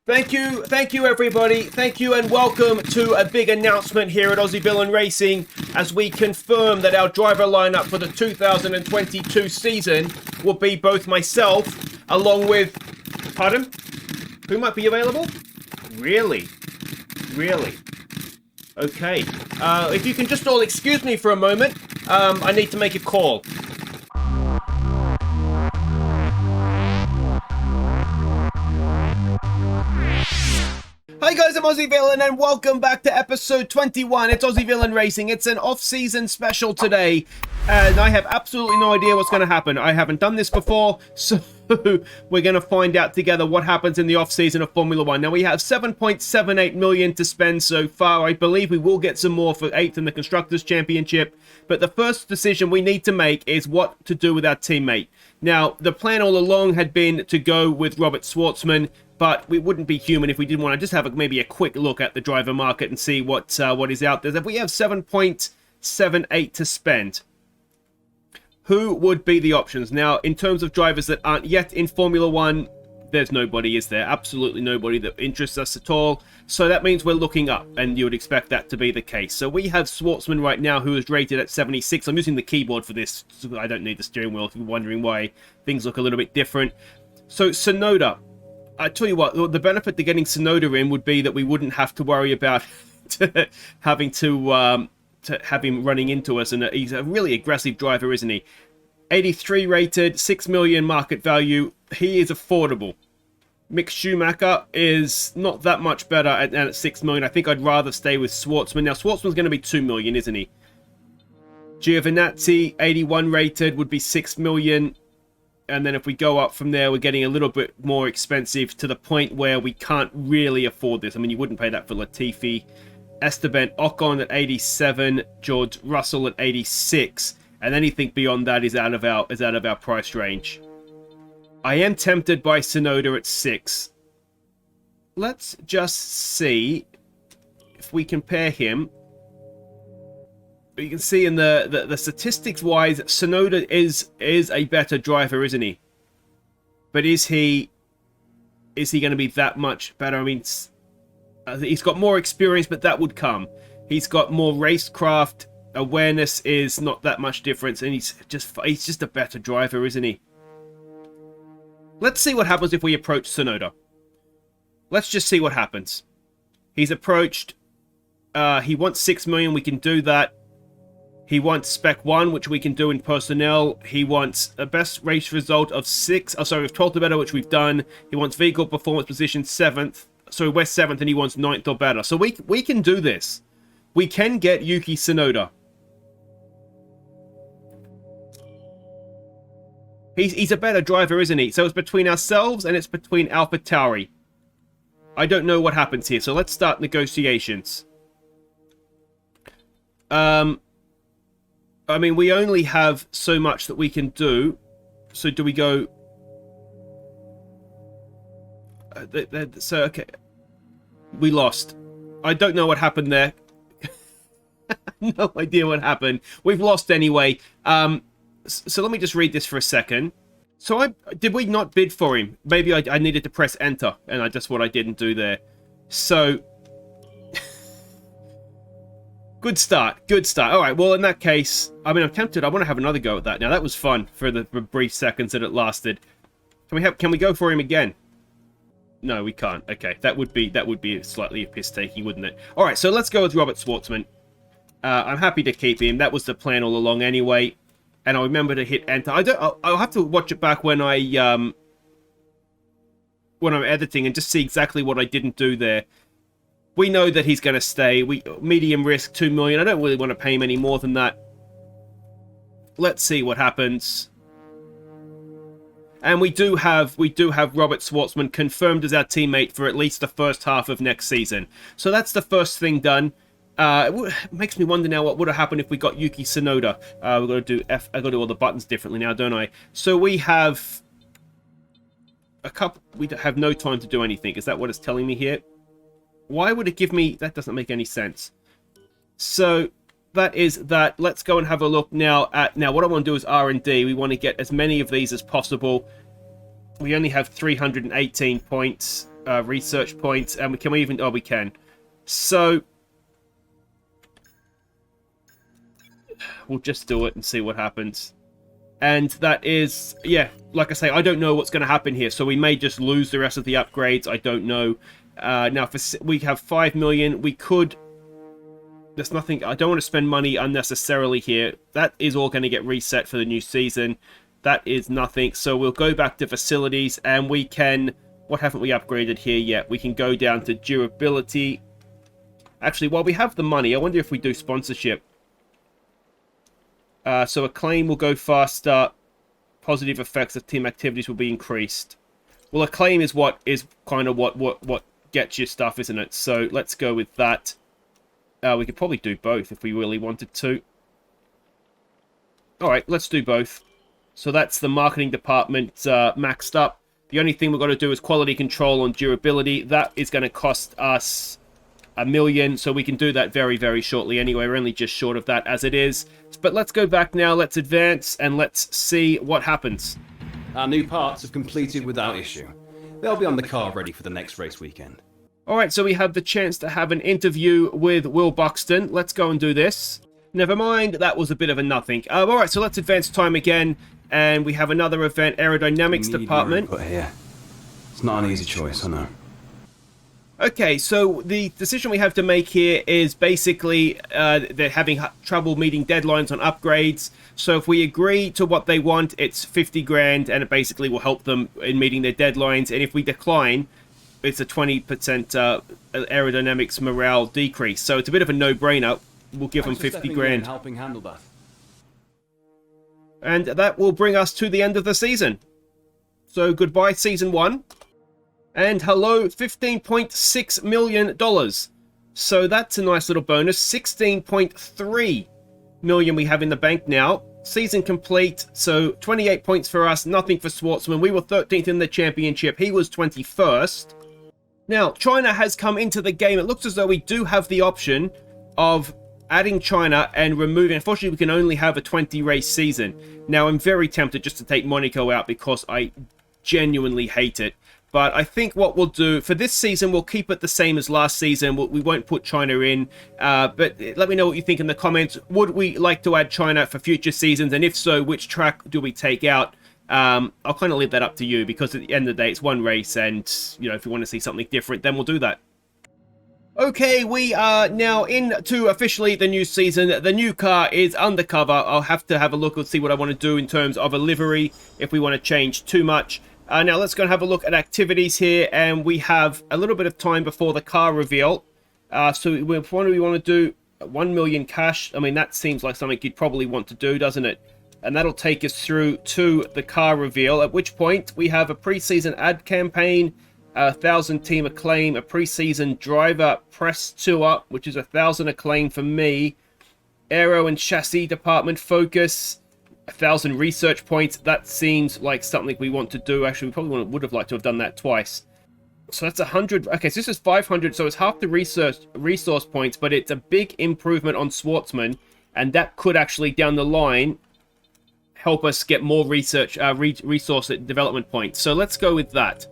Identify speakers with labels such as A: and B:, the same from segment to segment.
A: Thank you everybody. Thank you and welcome to a big announcement here at Aussie Villain Racing as we confirm that our driver lineup for the 2022 season will be both myself along with... Pardon? Who might be available? Really? Really? Okay. If you can just all excuse me for a moment, I need to make a call. Hi guys, I'm Aussie Villain and welcome back to episode 21. It's Aussie Villain Racing. It's an off-season special today and I have absolutely no idea what's going to happen. I haven't done this before, so we're going to find out together what happens in the off-season of Formula 1. Now we have 7.78 million to spend so far. I believe we will get some more for 8th in the Constructors' Championship, but the first decision we need to make is what to do with our teammate. Now, the plan all along had been to go with Robert Schwartzman, but we wouldn't be human if we didn't want to just have maybe a quick look at the driver market and see what is out there. If we have 7.78 to spend, who would be the options? Now, in terms of drivers that aren't yet in Formula 1, there's nobody, is there? Absolutely nobody that interests us at all. So that means we're looking up, and you would expect that to be the case. So we have Schwartzman right now, who is rated at 76. I'm using the keyboard for this, so I don't need the steering wheel if you're wondering why things look a little bit different. So Tsunoda, I tell you what, the benefit to getting Tsunoda in would be that we wouldn't have to worry about having to have him running into us, and he's a really aggressive driver, isn't he? 83 rated, 6 million market value. He is affordable. Mick Schumacher is not that much better at 6 million. I think I'd rather stay with Schwartzman. Now, Schwartzman's going to be 2 million, isn't he? Giovinazzi, 81 rated, would be 6 million. And then if we go up from there, we're getting a little bit more expensive to the point where we can't really afford this. I mean, you wouldn't pay that for Latifi. Esteban Ocon at 87, George Russell at 86, and anything beyond that is out of our price range. I am tempted by Tsunoda at 6. Let's just see if we compare him. You can see in the statistics wise, Tsunoda is a better driver, isn't he? But is he going to be that much better? I mean, he's got more experience, but that would come. He's got more racecraft. Awareness is not that much difference, and he's just a better driver, isn't he? Let's see what happens if we approach Tsunoda. Let's just see what happens. He's approached. He wants 6 million. We can do that. He wants Spec 1, which we can do in personnel. He wants a best race result of 12th or better, which we've done. He wants vehicle performance position 7th. So we're 7th, and he wants 9th or better. So we can do this. We can get Yuki Tsunoda. He's a better driver, isn't he? So it's between ourselves and it's between AlphaTauri. I don't know what happens here, so let's start negotiations. I mean, we only have so much that we can do. So do we go... So, okay. We lost. I don't know what happened there. No idea what happened. We've lost anyway. So let me just read this for a second. So did we not bid for him? Maybe I needed to press enter, and that's what I didn't do there. So... Good start. All right, well, in that case, I mean, I'm tempted. I want to have another go at that. Now, that was fun for the brief seconds that it lasted. Can we go for him again? No, we can't. Okay, that would be slightly piss-taking, wouldn't it? All right, so let's go with Robert Schwartzman. I'm happy to keep him. That was the plan all along anyway. And I'll remember to hit enter. I'll have to watch it back when I'm editing and just see exactly what I didn't do there. We know that he's going to stay. Medium risk, 2 million. I don't really want to pay him any more than that. Let's see what happens. And we do have Robert Schwartzman confirmed as our teammate for at least the first half of next season. So that's the first thing done. It makes me wonder now what would have happened if we got Yuki Tsunoda. We've got to do I've got to do all the buttons differently now, don't I? So we have a couple. We have no time to do anything. Is that what it's telling me here? Why would it give me... That doesn't make any sense. So that is that. Let's go and have a look now at... Now, what I want to do is R&D. We want to get as many of these as possible. We only have 318 points. research points, and can we even... Oh, we can. So we'll just do it and see what happens. And that is, yeah, like I say, I don't know what's going to happen here. So we may just lose the rest of the upgrades. I don't know. Now, we have 5 million. We could... There's nothing... I don't want to spend money unnecessarily here. That is all going to get reset for the new season. That is nothing. So we'll go back to facilities, and we can... What haven't we upgraded here yet? We can go down to durability. Actually, while we have the money, I wonder if we do sponsorship. So acclaim will go faster. Positive effects of team activities will be increased. Well, acclaim is kind of what gets you stuff, isn't it? So let's go with that. We could probably do both if we really wanted to. All right, let's do both. So that's the marketing department maxed up. The only thing we've got to do is quality control on durability. That is going to cost us $1 million, so we can do that very, very shortly anyway. We're only just short of that as it is. But let's go back now, let's advance, and let's see what happens.
B: Our new parts have completed without issue. They'll be on the car ready for the next race weekend.
A: Alright, so we have the chance to have an interview with Will Buxton. Let's go and do this. Never mind, that was a bit of a nothing. Alright, so let's advance time again, and we have another event, aerodynamics department.
B: Here. It's not an easy choice, I know.
A: Okay, so the decision we have to make here is basically they're having trouble meeting deadlines on upgrades. So if we agree to what they want, it's 50 grand, and it basically will help them in meeting their deadlines. And if we decline, it's a 20% aerodynamics morale decrease. So it's a bit of a no-brainer. We'll give them 50 grand.
B: Helping handle that.
A: And that will bring us to the end of the season. So goodbye, Season 1. And hello, $15.6 million. So that's a nice little bonus. 16.3 million we have in the bank now. Season complete. So 28 points for us, nothing for Schwartzman. We were 13th in the championship. He was 21st. Now, China has come into the game. It looks as though we do have the option of adding China and removing... Unfortunately, we can only have a 20-race season. Now, I'm very tempted just to take Monaco out because I genuinely hate it. But I think what we'll do for this season, we'll keep it the same as last season. We won't put China in. But let me know what you think in the comments. Would we like to add China for future seasons? And if so, which track do we take out? I'll kind of leave that up to you, because at the end of the day, it's one race. And, you know, if you want to see something different, then we'll do that. Okay, we are now into officially the new season. The new car is undercover. I'll have to have a look and see what I want to do in terms of a livery, if we want to change too much. Now let's go and have a look at activities here, and we have a little bit of time before the car reveal. So what do we want to do? 1 million cash. I mean, that seems like something you'd probably want to do, doesn't it? And that'll take us through to the car reveal, at which point we have a pre-season ad campaign, 1,000 team acclaim, a pre-season driver press tour, which is 1,000 acclaim for me, aero and chassis department focus, 1,000 research points. That seems like something we want to do. Actually, we probably would have liked to have done that twice. So that's 100. Okay, so this is 500, so it's half the resource points, but it's a big improvement on Schwartzman, and that could actually, down the line, help us get more research, resource development points. So let's go with that.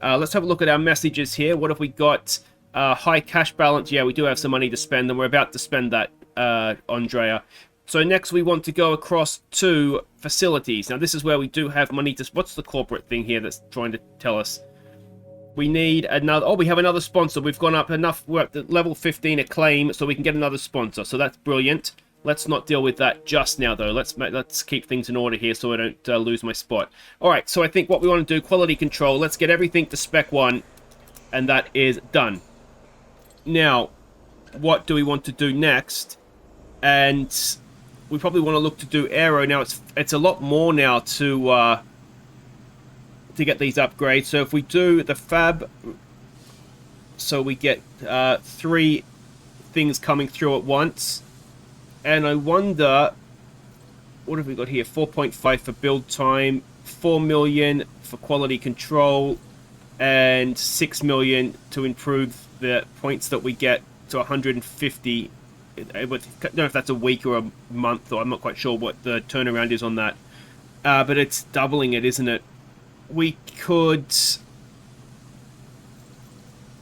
A: Let's have a look at our messages here. What have we got? High cash balance. Yeah, we do have some money to spend, and we're about to spend that, Andrea. So next we want to go across to facilities. Now this is where we do have money to... What's the corporate thing here that's trying to tell us? We need another... Oh, we have another sponsor. We've gone up enough. We're at level 15 acclaim, so we can get another sponsor. So that's brilliant. Let's not deal with that just now, though. Let's keep things in order here so I don't lose my spot. All right, so I think what we want to do, quality control. Let's get everything to spec 1, and that is done. Now, what do we want to do next? And we probably want to look to do aero. Now, it's a lot more now to get these upgrades. So if we do the fab, so we get 3 things coming through at once. And I wonder, what have we got here? 4.5 for build time, 4 million for quality control, and 6 million to improve the points that we get to 150. I don't know if that's a week or a month, or I'm not quite sure what the turnaround is on that. But it's doubling it, isn't it? We could...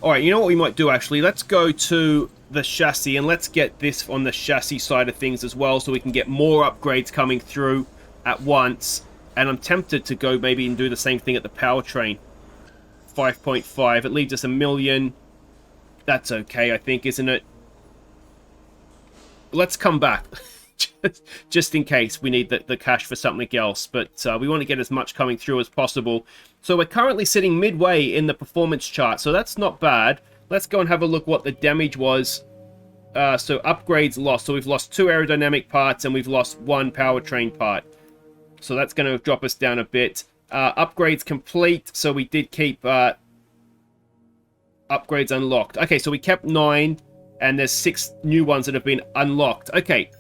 A: Alright, you know what we might do, actually? Let's go to the chassis, and let's get this on the chassis side of things as well, so we can get more upgrades coming through at once. And I'm tempted to go maybe and do the same thing at the powertrain. 5.5. It leaves us 1 million. That's okay, I think, isn't it? Let's come back. Just in case we need the cash for something else. But we want to get as much coming through as possible. So we're currently sitting midway in the performance chart. So that's not bad. Let's go and have a look what the damage was. So upgrades lost. So we've lost 2 aerodynamic parts and we've lost 1 powertrain part. So that's going to drop us down a bit. Upgrades complete. So we did keep upgrades unlocked. Okay, so we kept 9. And there's 6 new ones that have been unlocked. Okay.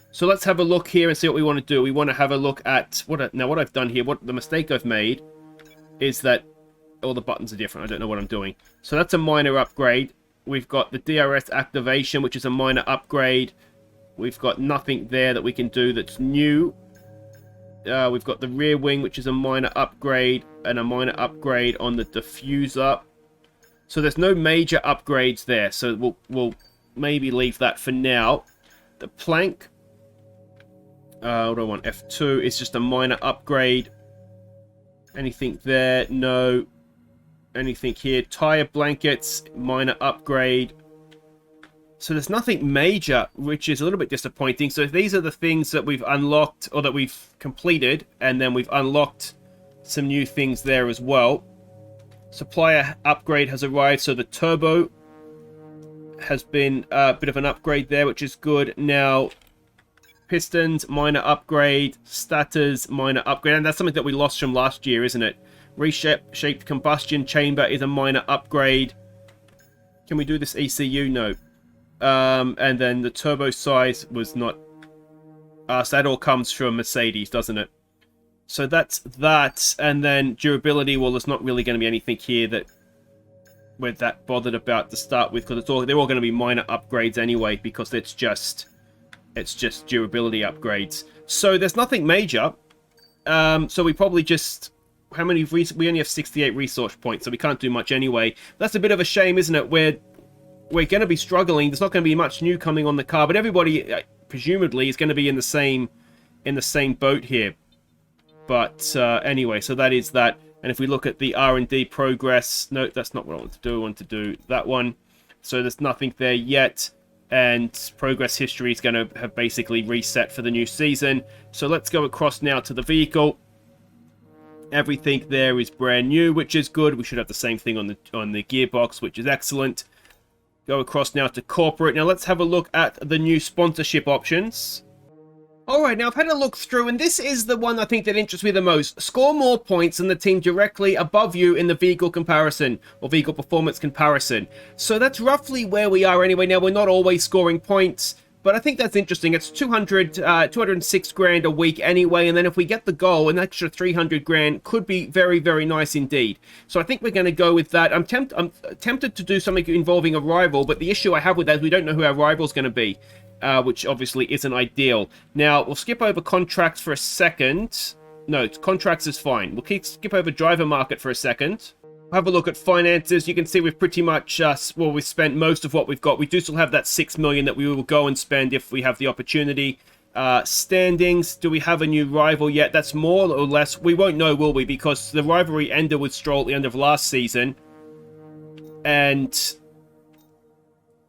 A: So let's have a look here and see what we want to do. We want to have a look at what I've done here. What the mistake I've made is that all the buttons are different. I don't know what I'm doing. So that's a minor upgrade. We've got the DRS activation, which is a minor upgrade. We've got nothing there that we can do that's new. We've got the rear wing, which is a minor upgrade, and a minor upgrade on the diffuser. So there's no major upgrades there. So we'll maybe leave that for now. The plank. What do I want? F2 is just a minor upgrade. Anything there? No. Anything here? Tire blankets, minor upgrade. So there's nothing major, which is a little bit disappointing. So these are the things that we've unlocked, or that we've completed, and then we've unlocked some new things there as well. Supplier upgrade has arrived, so the turbo has been a bit of an upgrade there, which is good. Now, pistons, minor upgrade. Stators, minor upgrade. And that's something that we lost from last year, isn't it? Reshaped combustion chamber is a minor upgrade. Can we do this ECU? No. And then the turbo size was not... so that all comes from Mercedes, doesn't it? So that's that. And then durability, well, there's not really going to be anything here that we're that bothered about to start with, because they're all going to be minor upgrades anyway, because it's just durability upgrades. So there's nothing major. So we probably just... How many... We only have 68 resource points, so we can't do much anyway. That's a bit of a shame, isn't it? We're going to be struggling. There's not going to be much new coming on the car, but everybody, presumably, is going to be in the same boat here. But anyway, so that is that. And if we look at the R&D progress... No, that's not what I want to do. I want to do that one. So there's nothing there yet. And progress history is going to have basically reset for the new season. So let's go across now to the vehicle. Everything there is brand new, which is good. We should have the same thing on the gearbox, which is excellent. Go across now to corporate. Now let's have a look at the new sponsorship options. Alright, now I've had a look through, and this is the one I think that interests me the most. Score more points than the team directly above you in the vehicle comparison, or vehicle performance comparison. So that's roughly where we are anyway. Now, we're not always scoring points, but I think that's interesting. It's 206 grand a week anyway, and then if we get the goal, an extra 300 grand could be very, very nice indeed. So I think we're going to go with that. I'm tempted to do something involving a rival, but the issue I have with that is we don't know who our rival's going to be. Which obviously isn't ideal. Now, we'll skip over contracts for a second. No, contracts is fine. We'll skip over driver market for a second. We'll have a look at finances. You can see we've pretty much, we've spent most of what we've got. We do still have that 6 million that we will go and spend if we have the opportunity. Standings, do we have a new rival yet? That's more or less. We won't know, will we? Because the rivalry ended with Stroll at the end of last season. And...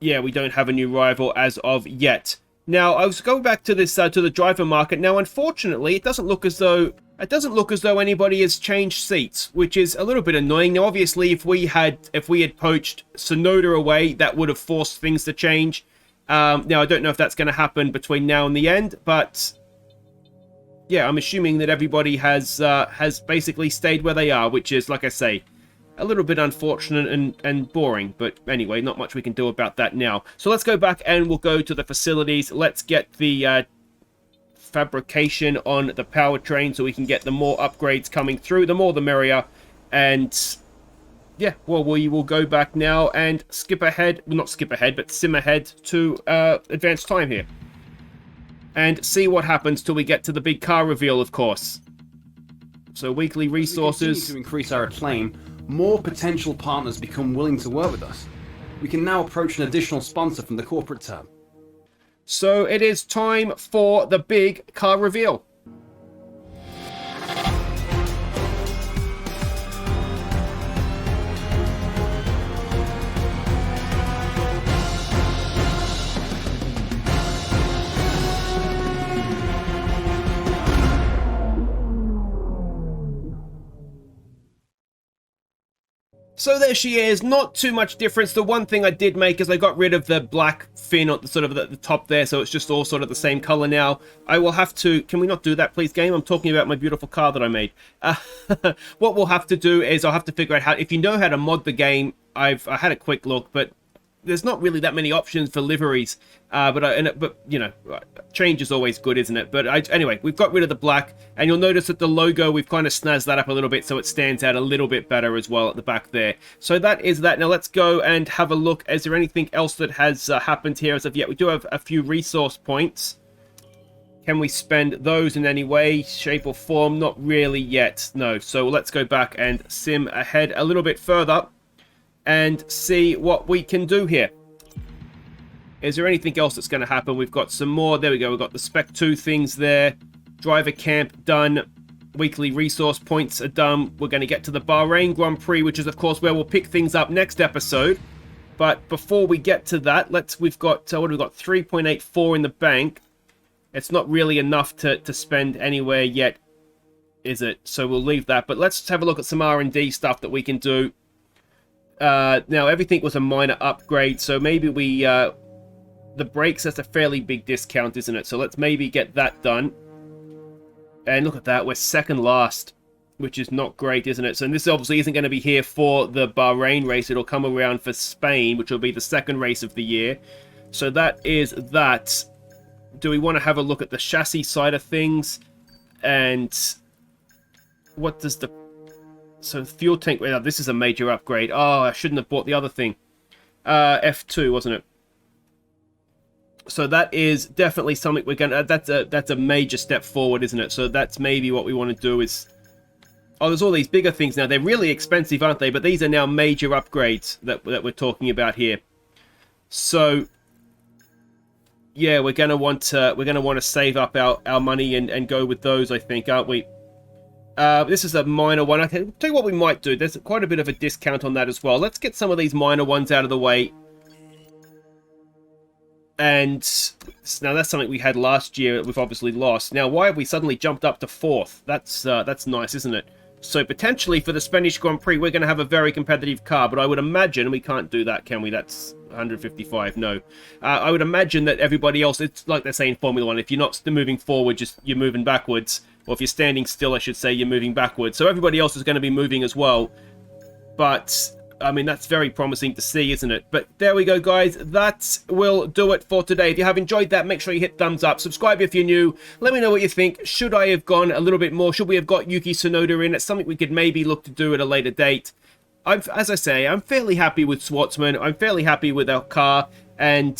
A: yeah, we don't have a new rival as of yet. Now, I was going back to this to the driver market. Now, unfortunately, it doesn't look as though anybody has changed seats, which is a little bit annoying. Now, obviously, if we had poached Sonoda away, that would have forced things to change. Now, I don't know if that's going to happen between now and the end, but yeah, I'm assuming that everybody has basically stayed where they are, which is, like I say, a little bit unfortunate and boring, but anyway, not much we can do about that now. So let's go back and we'll go to the facilities. Let's get the fabrication on the powertrain so we can get the more upgrades coming through. The more the merrier. And yeah, well, we will go back now and skip ahead. Well, not skip ahead, but sim ahead to advanced time here. And see what happens till we get to the big car reveal, of course. So weekly resources.
B: To increase our acclaim, more potential partners become willing to work with us, we can now approach an additional sponsor from the corporate tab.
A: So it is time for the big car reveal. So there she is, not too much difference. The one thing I did make is I got rid of the black fin at the sort of the top there, so it's just all sort of the same color now. I will have to, can we not do that please, game? I'm talking about my beautiful car that I made. What we'll have to do is I'll have to figure out how, if you know how to mod the game, I had a quick look, but there's not really that many options for liveries, but you know, change is always good, isn't it? But anyway, we've got rid of the black, and you'll notice that the logo, we've kind of snazzed that up a little bit so it stands out a little bit better as well at the back there. So that is that. Now let's go and have a look. Is there anything else that has happened here as of yet? We do have a few resource points. Can we spend those in any way, shape or form? Not really yet, no. So let's go back and sim ahead a little bit further and see what we can do here. Is there anything else that's going to happen? We've got some more. There we go. We've got the Spec 2 things there. Driver camp done. Weekly resource points are done. We're going to get to the Bahrain Grand Prix, which is, of course, where we'll pick things up next episode. But before we get to that, we've got, what have we got? 3.84 in the bank. It's not really enough to spend anywhere yet, is it? So we'll leave that. But let's have a look at some R&D stuff that we can do. Now, everything was a minor upgrade, so maybe we, the brakes, that's a fairly big discount, isn't it? So let's maybe get that done. And look at that, we're second last, which is not great, isn't it? So this obviously isn't going to be here for the Bahrain race. It'll come around for Spain, which will be the second race of the year. So that is that. Do we want to have a look at the chassis side of things? And what does the... So fuel tank, well, this is a major upgrade. Oh, I shouldn't have bought the other thing. F2, wasn't it? So that is definitely something we're gonna. That's a major step forward, isn't it? So that's maybe what we want to do is. Oh, there's all these bigger things now. They're really expensive, aren't they? But these are now major upgrades that we're talking about here. So yeah, we're gonna want to save up our money and go with those, I think, aren't we? This is a minor one. Okay, tell you what we might do. There's quite a bit of a discount on that as well. Let's get some of these minor ones out of the way. And now that's something we had last year that we've obviously lost. Now, why have we suddenly jumped up to 4th? That's nice, isn't it? So potentially for the Spanish Grand Prix, we're going to have a very competitive car. But I would imagine we can't do that, can we? That's 155. No. I would imagine that everybody else, it's like they say in Formula 1, if you're not moving forward, you're moving backwards. Or if you're standing still, I should say, you're moving backwards. So everybody else is going to be moving as well. But, I mean, that's very promising to see, isn't it? But there we go, guys. That will do it for today. If you have enjoyed that, make sure you hit thumbs up. Subscribe if you're new. Let me know what you think. Should I have gone a little bit more? Should we have got Yuki Tsunoda in? It's something we could maybe look to do at a later date. As I say, I'm fairly happy with Schwartzman. I'm fairly happy with our car. And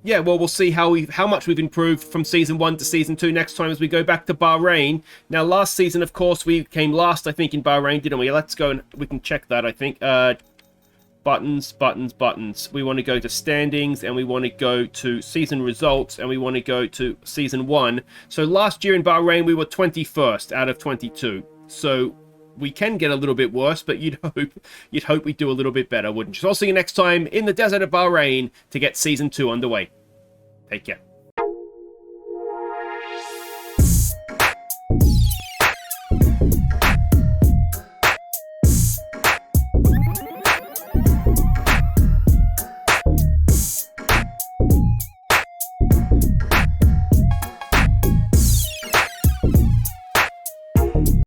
A: yeah, well, we'll see how much we've improved from Season 1 to Season 2 next time as we go back to Bahrain. Now, last season, of course, we came last, I think, in Bahrain, didn't we? Let's go and we can check that, I think. Buttons. We want to go to standings, and we want to go to season results, and we want to go to Season 1. So last year in Bahrain, we were 21st out of 22. So we can get a little bit worse, but you'd hope we do a little bit better, wouldn't you? So I'll see you next time in the desert of Bahrain to get Season 2 underway. Take care.